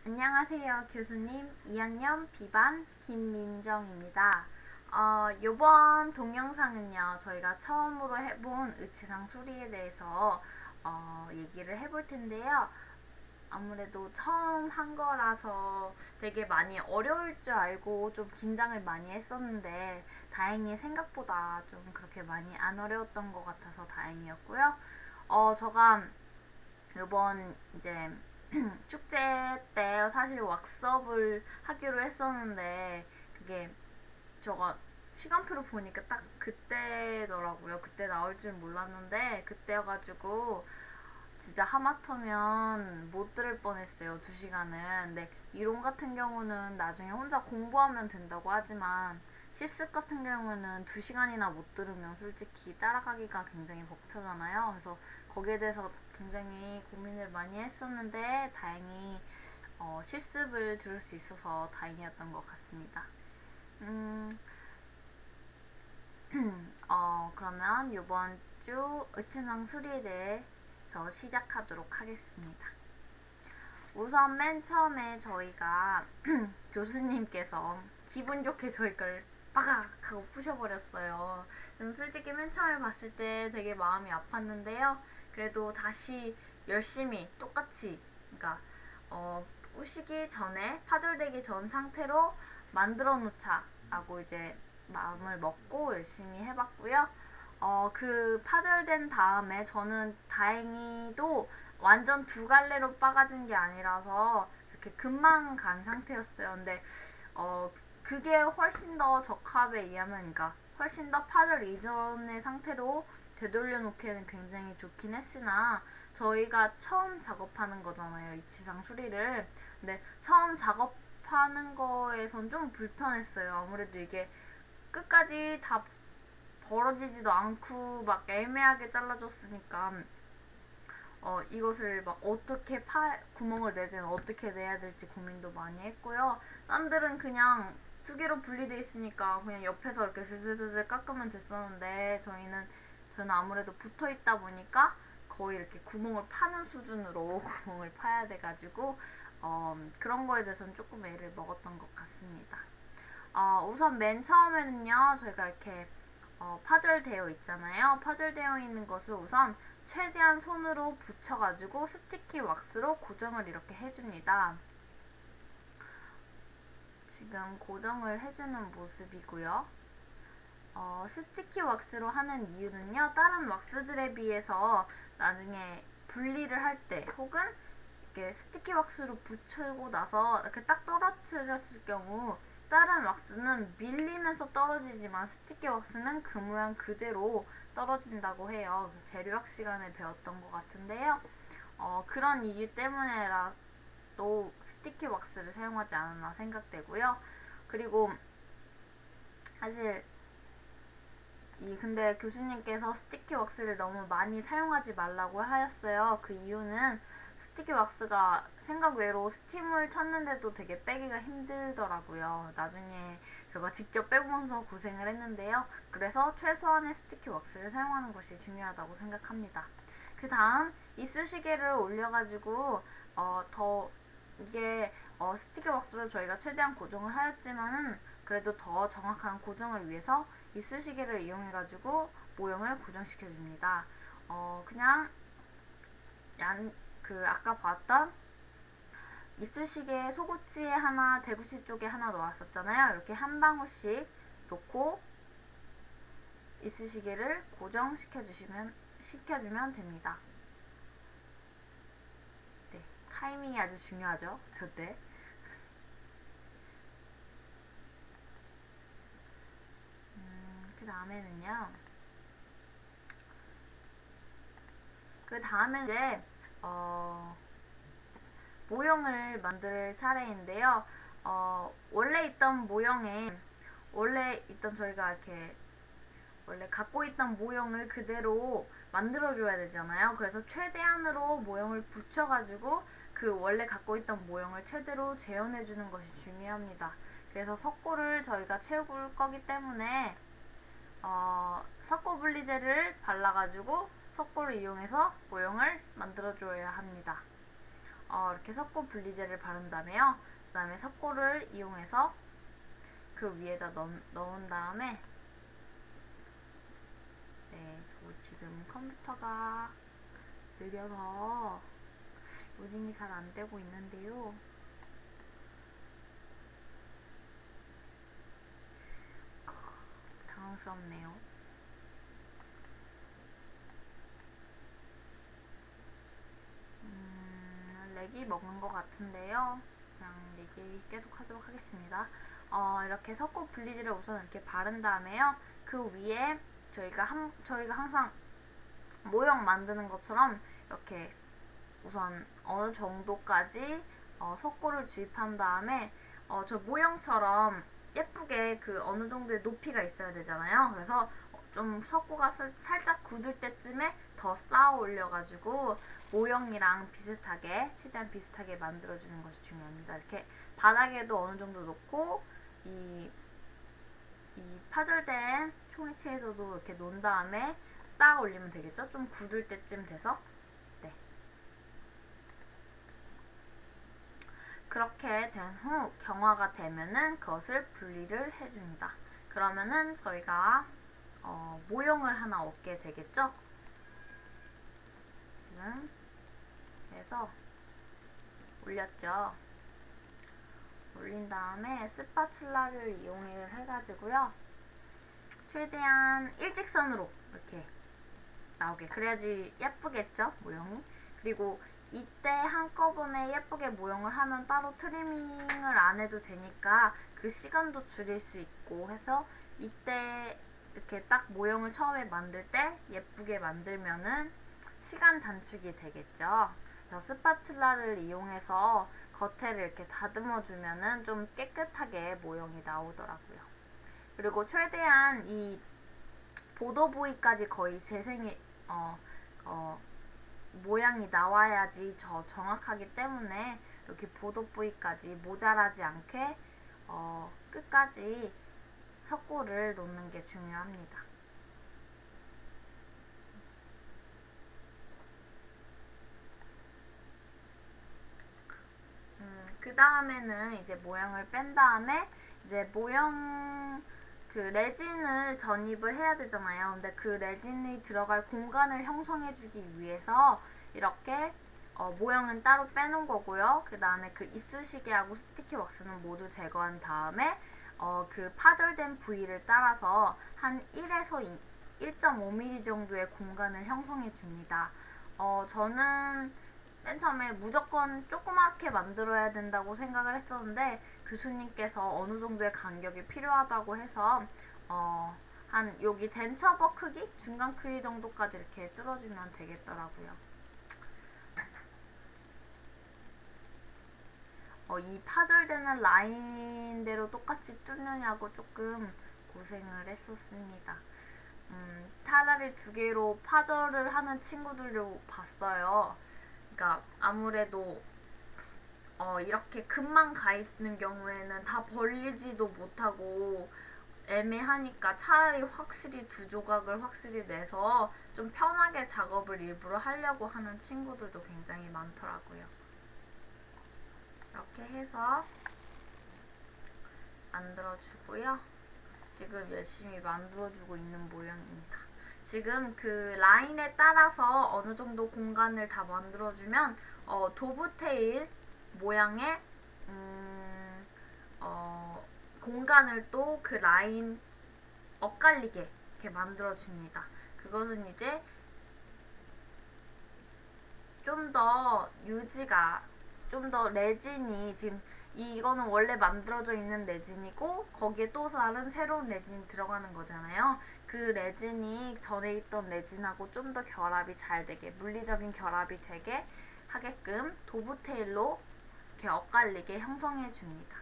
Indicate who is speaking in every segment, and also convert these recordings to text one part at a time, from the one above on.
Speaker 1: 안녕하세요, 교수님. 2학년 B반 김민정입니다. 요번 동영상은요, 저희가 처음으로 해본 의치상 수리에 대해서 얘기를 해볼 텐데요. 아무래도 처음 한 거라서 되게 많이 어려울 줄 알고 좀 긴장을 많이 했었는데, 다행히 생각보다 좀 그렇게 많이 안 어려웠던 것 같아서 다행이었고요. 제가 이번 이제 축제 때 사실 왁스업을 하기로 했었는데 그게 저가 시간표를 보니까 딱 그때더라고요. 그때 나올 줄 몰랐는데 그때여가지고 진짜 하마터면 못 들을 뻔했어요. 2시간은. 근데 이론 같은 경우는 나중에 혼자 공부하면 된다고 하지만 실습 같은 경우는 2시간이나 못 들으면 솔직히 따라가기가 굉장히 벅차잖아요. 그래서 거기에 대해서 굉장히 고민을 많이 했었는데 다행히 실습을 들을 수 있어서 다행이었던 것 같습니다. 음, 그러면 이번 주 의친상 수리에 대해서 시작하도록 하겠습니다. 우선 맨 처음에 저희가 교수님께서 기분 좋게 저희걸 빠각 하고 부셔버렸어요. 좀 솔직히 맨 처음에 봤을 때 되게 마음이 아팠는데요. 그래도 다시 열심히 똑같이, 그러니까 부시기 전에 파절되기 전 상태로 만들어 놓자 하고 이제 마음을 먹고 열심히 해봤고요. 그 파절된 다음에 저는 다행히도 완전 2갈래로 빠가진 게 아니라서 이렇게 금방 간 상태였어요. 근데 그게 훨씬 더 적합에 의하면, 그러니까 훨씬 더 파절 이전의 상태로 되돌려 놓기에는 굉장히 좋긴 했으나 저희가 처음 작업하는 거잖아요, 이치상 수리를. 근데 처음 작업하는 거에선 좀 불편했어요. 아무래도 이게 끝까지 다 벌어지지도 않고 막 애매하게 잘라졌으니까 이것을 막 어떻게 구멍을 내든 어떻게 내야 될지 고민도 많이 했고요. 남들은 그냥 2개로 분리돼 있으니까 그냥 옆에서 이렇게 슬슬슬 깎으면 됐었는데 저는 아무래도 붙어 있다 보니까 거의 이렇게 구멍을 파는 수준으로 구멍을 파야 돼가지고 그런 거에 대해서는 조금 애를 먹었던 것 같습니다. 우선 맨 처음에는요, 저희가 이렇게 파절되어 있잖아요. 파절되어 있는 것을 우선 최대한 손으로 붙여가지고 스티키 왁스로 고정을 이렇게 해줍니다. 지금 고정을 해주는 모습이고요. 스티키 왁스로 하는 이유는요, 다른 왁스들에 비해서 나중에 분리를 할 때 혹은 이렇게 스티키 왁스로 붙이고 나서 이렇게 딱 떨어뜨렸을 경우 다른 왁스는 밀리면서 떨어지지만 스티키 왁스는 그 모양 그대로 떨어진다고 해요. 재료학 시간에 배웠던 것 같은데요. 그런 이유 때문에라도 스티키 왁스를 사용하지 않았나 생각되고요. 그리고 사실 근데 교수님께서 스티키 왁스를 너무 많이 사용하지 말라고 하였어요. 그 이유는 스티키 왁스가 생각 외로 스팀을 쳤는데도 되게 빼기가 힘들더라고요. 나중에 제가 직접 빼보면서 고생을 했는데요. 그래서 최소한의 스티키 왁스를 사용하는 것이 중요하다고 생각합니다. 그 다음 이쑤시개를 올려가지고 더 이게 스티키 왁스로 저희가 최대한 고정을 하였지만은 그래도 더 정확한 고정을 위해서 이쑤시개를 이용해가지고 모형을 고정시켜줍니다. 그냥 아까 봤던 이쑤시개 소구치에 하나, 대구치 쪽에 하나 놓았었잖아요. 이렇게 한 방울씩 놓고 이쑤시개를 시켜주면 됩니다. 네, 타이밍이 아주 중요하죠, 저때. 그 다음에 이제 모형을 만들 차례인데요. 원래 있던 저희가 이렇게 원래 갖고 있던 모형을 그대로 만들어줘야 되잖아요. 그래서 최대한으로 모형을 붙여가지고 그 원래 갖고 있던 모형을 최대로 재현해주는 것이 중요합니다. 그래서 석고를 저희가 채울 거기 때문에 석고 분리제를 발라가지고 석고를 이용해서 모형을 만들어줘야 합니다. 이렇게 석고 분리제를 바른 다음에요. 그 다음에 석고를 이용해서 그 위에다 넣은 다음에 네, 저 지금 컴퓨터가 느려서 로딩이 잘 안 되고 있는데요. 당황스럽네요. 렉이 먹는 것 같은데요. 그냥 얘기 계속 하도록 하겠습니다. 이렇게 석고 분리지를 우선 이렇게 바른 다음에요. 그 위에 저희가 항상 모형 만드는 것처럼 이렇게 우선 어느 정도까지 석고를 주입한 다음에 저 모형처럼 예쁘게 그 어느 정도의 높이가 있어야 되잖아요. 그래서 좀 석고가 살짝 굳을 때쯤에 더 쌓아 올려가지고 모형이랑 비슷하게, 최대한 비슷하게 만들어주는 것이 중요합니다. 이렇게 바닥에도 어느 정도 놓고 이 파절된 종이체에서도 이렇게 놓은 다음에 쌓아 올리면 되겠죠? 좀 굳을 때쯤 돼서. 네. 그렇게 된 후 경화가 되면은 그것을 분리를 해줍니다. 그러면은 저희가 모형을 하나 얻게 되겠죠? 지금 그래서 올렸죠. 올린 다음에 스파츌라를 이용해가지고요. 최대한 일직선으로 이렇게 나오게, 그래야지 예쁘겠죠, 모형이. 그리고 이때 한꺼번에 예쁘게 모형을 하면 따로 트리밍을 안 해도 되니까 그 시간도 줄일 수 있고 해서 이때 이렇게 딱 모형을 처음에 만들 때 예쁘게 만들면은 시간 단축이 되겠죠. 그래서 스파츌라를 이용해서 겉에를 이렇게 다듬어 주면은 좀 깨끗하게 모형이 나오더라고요. 그리고 최대한 이 보도 부위까지 거의 재생이 모양이 나와야지 정확하기 때문에 이렇게 보도 부위까지 모자라지 않게 끝까지 석고를 놓는 게 중요합니다. 그 다음에는 이제 모양을 뺀 다음에 이제 모형 그 레진을 전입을 해야 되잖아요. 근데 그 레진이 들어갈 공간을 형성해주기 위해서 이렇게 모형은 따로 빼놓은 거고요. 그 다음에 그 이쑤시개하고 스티키 왁스는 모두 제거한 다음에 그 파절된 부위를 따라서 한 1에서 1.5mm 정도의 공간을 형성해 줍니다. 저는 맨 처음에 무조건 조그맣게 만들어야 된다고 생각을 했었는데 교수님께서 어느 정도의 간격이 필요하다고 해서 한 여기 덴처버 크기? 중간 크기 정도까지 이렇게 뚫어주면 되겠더라고요. 이 파절되는 라인대로 똑같이 뚫느냐고 조금 고생을 했었습니다. 차라리 두 개로 파절을 하는 친구들도 봤어요. 그러니까 아무래도 이렇게 금만 가 있는 경우에는 다 벌리지도 못하고 애매하니까 차라리 확실히 두 조각을 확실히 내서 좀 편하게 작업을 일부러 하려고 하는 친구들도 굉장히 많더라고요. 이렇게 해서 만들어주고요. 지금 열심히 만들어주고 있는 모양입니다. 지금 그 라인에 따라서 어느 정도 공간을 다 만들어주면 도브테일 모양의 공간을 또 그 라인 엇갈리게 이렇게 만들어줍니다. 그것은 이제 좀 더 레진이 지금 이거는 원래 만들어져 있는 레진이고 거기에 또 다른 새로운 레진이 들어가는 거잖아요. 그 레진이 전에 있던 레진하고 좀 더 결합이 잘 되게, 물리적인 결합이 되게 하게끔 도브테일로 이렇게 엇갈리게 형성해 줍니다.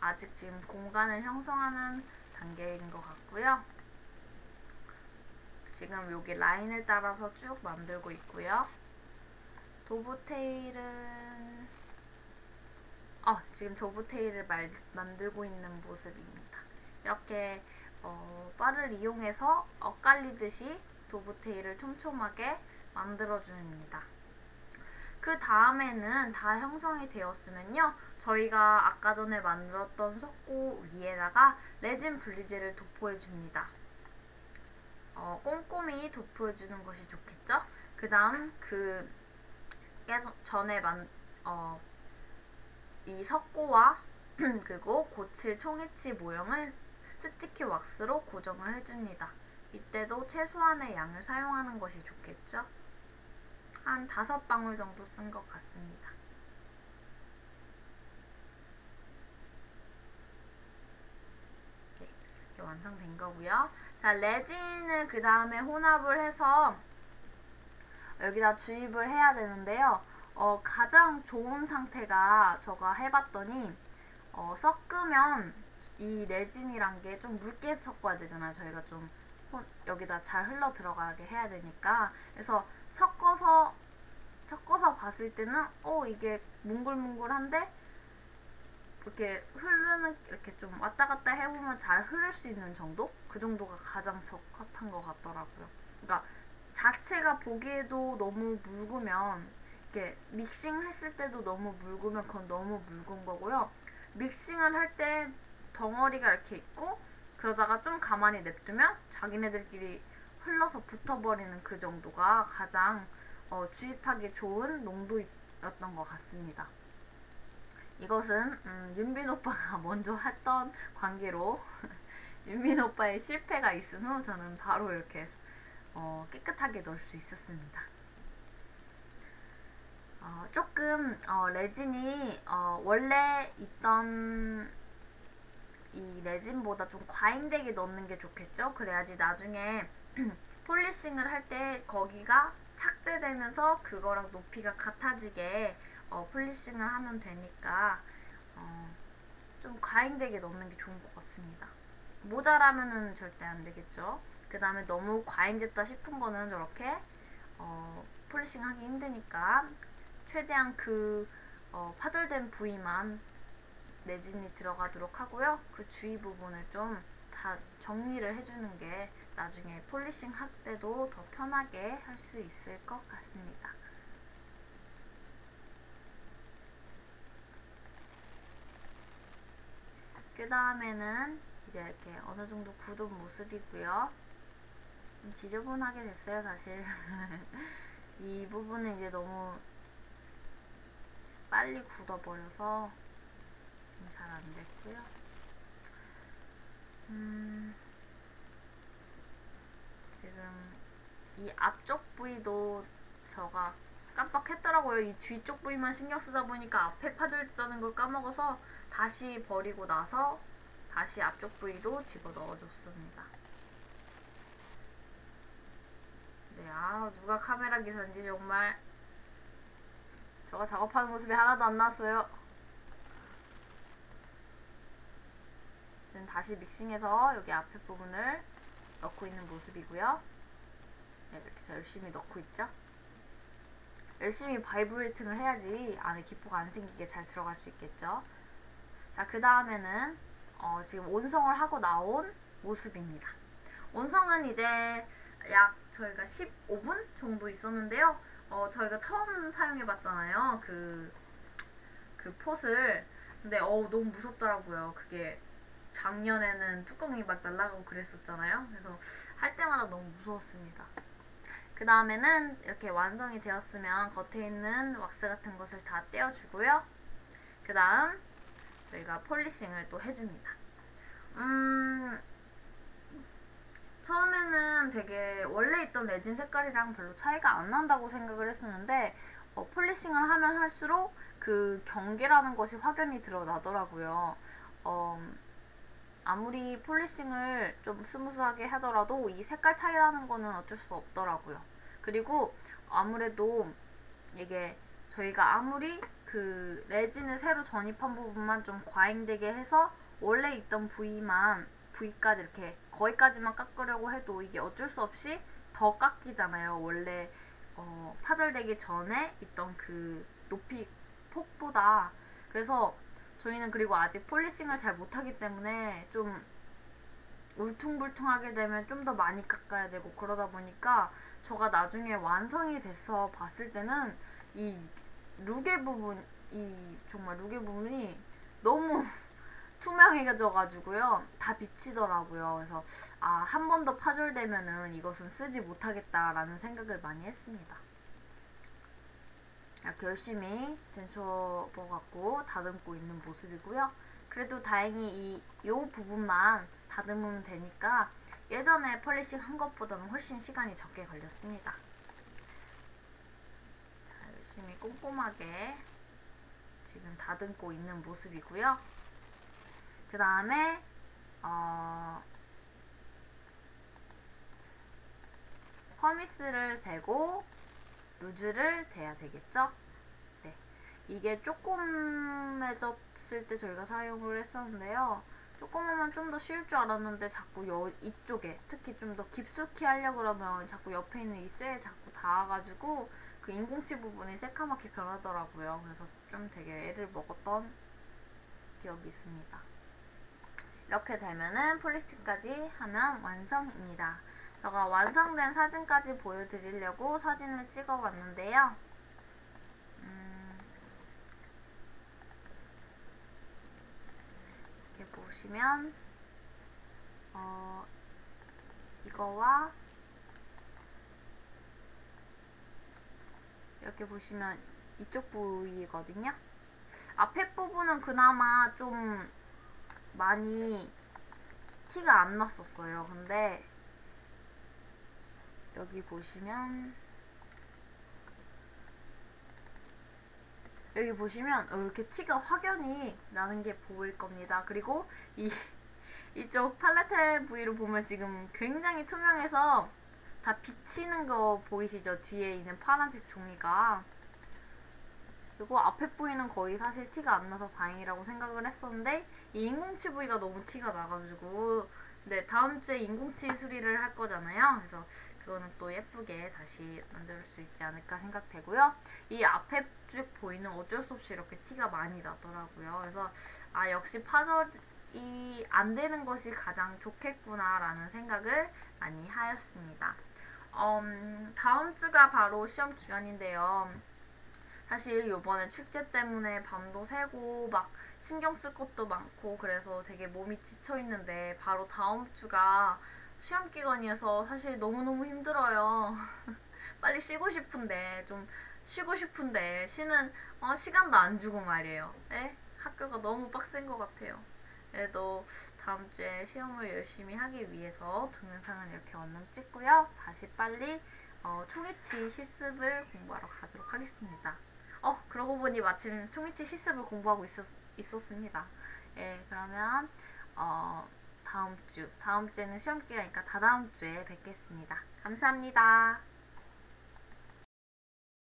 Speaker 1: 아직 지금 공간을 형성하는 단계인 것 같고요. 지금 여기 라인을 따라서 쭉 만들고 있고요. 도브테일은 지금 도브테일을 만들고 있는 모습입니다. 이렇게 바를 이용해서 엇갈리듯이 도브테일을 촘촘하게 만들어줍니다. 그 다음에는 다 형성이 되었으면요, 저희가 아까 전에 만들었던 석고 위에다가 레진 분리제를 도포해 줍니다. 꼼꼼히 도포해 주는 것이 좋겠죠? 그 다음 계속 전에 이 석고와 그리고 고칠 총이치 모형을 스티키 왁스로 고정을 해줍니다. 이때도 최소한의 양을 사용하는 것이 좋겠죠? 한 5방울 정도 쓴 것 같습니다. 이렇게 완성된 거고요. 자, 레진을 그 다음에 혼합을 해서 여기다 주입을 해야 되는데요. 가장 좋은 상태가 제가 해봤더니 섞으면 이 레진이란 게 좀 묽게 섞어야 되잖아요. 저희가 좀 여기다 잘 흘러 들어가게 해야 되니까. 그래서 섞어서 봤을 때는 이게 뭉글뭉글한데 이렇게 이렇게 좀 왔다 갔다 해보면 잘 흐를 수 있는 정도? 그 정도가 가장 적합한 것 같더라고요. 그러니까 자체가 보기에도 너무 묽으면, 이렇게 믹싱 했을 때도 너무 묽으면 그건 너무 묽은 거고요. 믹싱을 할 때 덩어리가 이렇게 있고 그러다가 좀 가만히 냅두면 자기네들끼리 흘러서 붙어버리는 그 정도가 가장 주입하기 좋은 농도였던 것 같습니다. 이것은 윤빈 오빠가 먼저 했던 관계로 윤빈 오빠의 실패가 있은 후 저는 바로 이렇게 깨끗하게 넣을 수 있었습니다. 조금 레진이 원래 있던 이 레진보다 좀 과잉되게 넣는 게 좋겠죠? 그래야지 나중에 폴리싱을 할 때 거기가 삭제되면서 그거랑 높이가 같아지게 폴리싱을 하면 되니까 좀 과잉되게 넣는 게 좋은 것 같습니다. 모자라면은 절대 안 되겠죠? 그 다음에 너무 과잉됐다 싶은 거는 저렇게 폴리싱 하기 힘드니까 최대한 파절된 부위만 레진이 들어가도록 하고요. 그 주위 부분을 좀 다 정리를 해주는 게 나중에 폴리싱 할 때도 더 편하게 할 수 있을 것 같습니다. 그 다음에는 이제 이렇게 어느 정도 굳은 모습이고요. 좀 지저분하게 됐어요, 사실. 이 부분은 이제 너무 빨리 굳어버려서 좀 잘 안 됐고요. 지금 이 앞쪽 부위도 제가 깜빡했더라고요. 이 뒤쪽 부위만 신경 쓰다 보니까 앞에 파절됐다는 걸 까먹어서 다시 버리고 나서 다시 앞쪽 부위도 집어 넣어줬습니다. 네, 누가 카메라 기사인지 정말. 제가 작업하는 모습이 하나도 안 나왔어요. 지금 다시 믹싱해서 여기 앞에 부분을 넣고 있는 모습이고요. 네, 이렇게 열심히 넣고 있죠. 열심히 바이브레이팅을 해야지 안에 기포가 안 생기게 잘 들어갈 수 있겠죠. 자, 그 다음에는 지금 온성을 하고 나온 모습입니다. 온성은 이제 약 저희가 15분 정도 있었는데요. 저희가 처음 사용해봤잖아요. 그 폿을. 근데 너무 무섭더라고요. 그게 작년에는 뚜껑이 막 날아가고 그랬었잖아요. 그래서 할 때마다 너무 무서웠습니다. 그 다음에는 이렇게 완성이 되었으면 겉에 있는 왁스 같은 것을 다 떼어주고요. 그 다음 저희가 폴리싱을 또 해줍니다. 처음에는 되게 원래 있던 레진 색깔이랑 별로 차이가 안 난다고 생각을 했었는데 폴리싱을 하면 할수록 그 경계라는 것이 확연히 드러나더라고요. 아무리 폴리싱을 좀 스무스하게 하더라도 이 색깔 차이라는 거는 어쩔 수 없더라고요. 그리고 아무래도 이게 저희가 아무리 그 레진을 새로 전입한 부분만 좀 과잉되게 해서 원래 있던 부위까지 이렇게 거기까지만 깎으려고 해도 이게 어쩔 수 없이 더 깎이잖아요. 원래 파절되기 전에 있던 그 높이 폭보다. 그래서 저희는 그리고 아직 폴리싱을 잘 못하기 때문에 좀 울퉁불퉁하게 되면 좀 더 많이 깎아야 되고 그러다 보니까 제가 나중에 완성이 돼서 봤을 때는 이 루게 부분이 정말 루게 부분이 너무 투명해져가지고요. 다 비치더라고요. 그래서 한 번 더 파절되면은 이것은 쓰지 못하겠다라는 생각을 많이 했습니다. 이렇게 열심히 덴쳐버갖고 다듬고 있는 모습이고요. 그래도 다행히 요 부분만 다듬으면 되니까 예전에 펄리싱 한 것보다는 훨씬 시간이 적게 걸렸습니다. 자, 열심히 꼼꼼하게 지금 다듬고 있는 모습이고요. 그 다음에 퍼미스를 대고 루즈를 대야 되겠죠? 네, 이게 조금해졌을 때 저희가 사용을 했었는데요. 조금 하면 좀 더 쉬울 줄 알았는데 자꾸 이쪽에 특히 좀 더 깊숙이 하려고 그러면 자꾸 옆에 있는 이 쇠에 자꾸 닿아가지고 그 인공치 부분이 새카맣게 변하더라고요. 그래서 좀 되게 애를 먹었던 기억이 있습니다. 이렇게 되면은 폴리스까지 하면 완성입니다. 제가 완성된 사진까지 보여드리려고 사진을 찍어봤는데요. 이렇게 보시면 이거와 이렇게 보시면 이쪽 부위거든요. 앞에 부분은 그나마 좀 많이 티가 안 났었어요. 근데 여기 보시면 이렇게 티가 확연히 나는 게 보일 겁니다. 그리고 이쪽 팔레트 부위를 보면 지금 굉장히 투명해서 다 비치는 거 보이시죠? 뒤에 있는 파란색 종이가. 그리고 앞에 부위는 거의 사실 티가 안 나서 다행이라고 생각을 했었는데 이 인공치 부위가 너무 티가 나가지고 네, 다음 주에 인공치 수리를 할 거잖아요. 그래서 그거는 또 예쁘게 다시 만들 수 있지 않을까 생각되고요. 이 앞에 쭉 보이는 어쩔 수 없이 이렇게 티가 많이 나더라고요. 그래서 역시 파절이 안 되는 것이 가장 좋겠구나 라는 생각을 많이 하였습니다. 다음 주가 바로 시험 기간인데요. 사실 요번에 축제 때문에 밤도 새고 막 신경 쓸 것도 많고 그래서 되게 몸이 지쳐있는데 바로 다음 주가 시험 기간이어서 사실 너무너무 힘들어요. 빨리 쉬고 싶은데 쉬는 시간도 안 주고 말이에요. 네? 학교가 너무 빡센 것 같아요. 그래도 다음 주에 시험을 열심히 하기 위해서 동영상은 이렇게 얼른 찍고요. 다시 빨리 초기치 실습을 공부하러 가도록 하겠습니다. 그러고 보니 마침 초기치 실습을 공부하고 있었습니다. 예, 그러면 다음 주에는 시험 기간이니까 다다음 주에 뵙겠습니다. 감사합니다.